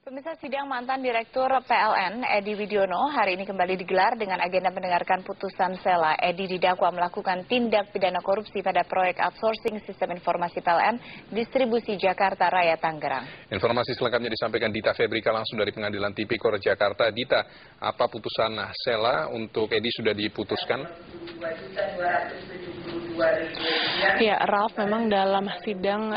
Pemirsa, sidang mantan Direktur PLN Edi Widiono hari ini kembali digelar dengan agenda mendengarkan putusan sela. Edi didakwa melakukan tindak pidana korupsi pada proyek outsourcing sistem informasi PLN distribusi Jakarta Raya Tangerang. Informasi selengkapnya disampaikan Dita Febrika langsung dari Pengadilan Tipikor Jakarta. Dita, apa putusan sela untuk Edi sudah diputuskan? Ya, Ralf, memang dalam sidang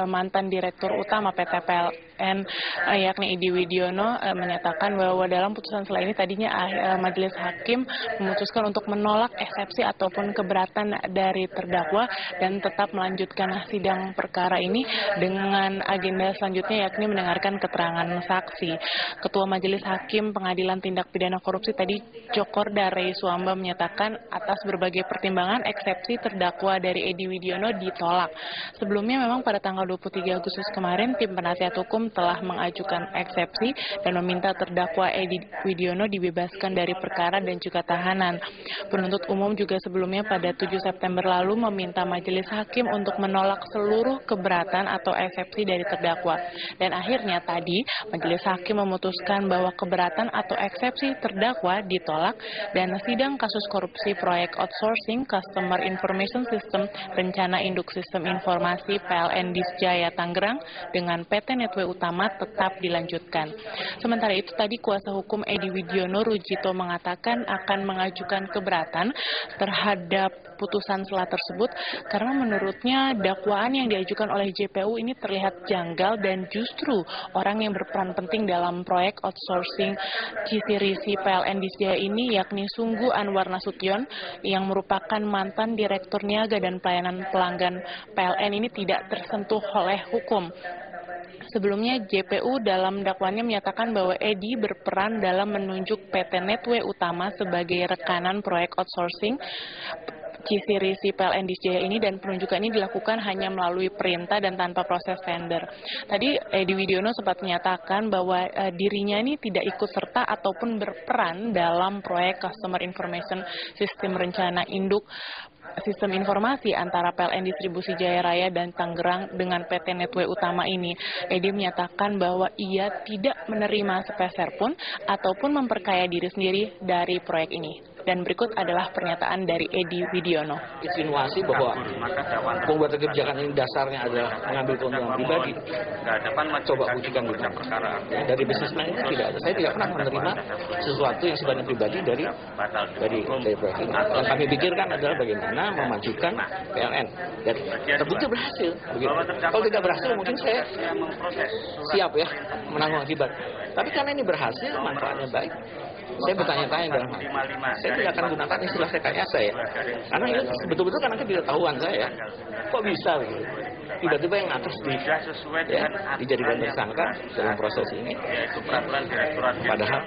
mantan Direktur Utama PT PLN yakni Edi Widiono menyatakan bahwa dalam putusan sela ini tadinya majelis hakim memutuskan untuk menolak eksepsi ataupun keberatan dari terdakwa dan tetap melanjutkan sidang perkara ini dengan agenda selanjutnya yakni mendengarkan keterangan saksi. Ketua Majelis Hakim Pengadilan Tindak Pidana Korupsi tadi Cokorda Rey Suamba menyatakan atas berbagai pertimbangan eksepsi terdakwa dari Edi Widiono ditolak. Sebelumnya memang pada tanggal 23 Agustus kemarin tim penasihat hukum telah mengajukan eksepsi dan meminta terdakwa Edi Widiono dibebaskan dari perkara dan juga tahanan. Penuntut umum juga sebelumnya pada 7 September lalu meminta majelis hakim untuk menolak seluruh keberatan atau eksepsi dari terdakwa. Dan akhirnya tadi majelis hakim memutuskan bahwa keberatan atau eksepsi terdakwa ditolak dan sidang kasus korupsi proyek outsourcing Customer Information System Rencana Induk Sistem Informasi PLN Disjaya Tangerang dengan PT Netwe Utama tetap dilanjutkan. Sementara itu tadi kuasa hukum Edi Widiono Rujito mengatakan akan mengajukan keberatan terhadap putusan sela tersebut karena menurutnya dakwaan yang diajukan oleh JPU ini terlihat janggal dan justru orang yang berperan penting dalam proyek outsourcing Cisirisi PLN Disjaya ini yakni Sunggu Anwar Nasution yang merupakan mantan Direktur Niaga dan Pelayanan Pelanggan PLN ini tidak tersentuh oleh hukum. Sebelumnya JPU dalam dakwaannya menyatakan bahwa Edi berperan dalam menunjuk PT Netwe Utama sebagai rekanan proyek outsourcing Cisirisi PLN Disjaya ini dan penunjukan ini dilakukan hanya melalui perintah dan tanpa proses tender. Tadi Edi Widiono sempat menyatakan bahwa dirinya ini tidak ikut serta ataupun berperan dalam proyek Customer Information System Rencana Induk Sistem Informasi antara PLN Distribusi Jaya Raya dan Tangerang dengan PT Netwe Utama ini. Edi menyatakan bahwa ia tidak menerima sepeser pun ataupun memperkaya diri sendiri dari proyek ini. Dan berikut adalah pernyataan dari Edi Widiono. Insinuasi bahwa pembuatan kebijakan ini dasarnya adalah mengambil keuntungan pribadi. Coba buktikan dulu. Dari bisnismen itu tidak ada. Saya tidak pernah menerima sesuatu yang sifatnya pribadi dari proyek ini. Yang kami pikirkan adalah bagaimana memajukan PLN. Dan terbukti berhasil. Begitu. Kalau tidak berhasil mungkin saya siap ya menanggung akibat. Tapi karena ini berhasil, manfaatnya baik. Saya bertanya-tanya dalam hal saya tidak akan gunakan istilah rekayasa ya, karena ini betul-betul karena ketidaktahuan saya. Kok bisa begitu? Tiba-tiba yang atas dijadikan tersangka dalam proses ini, padahal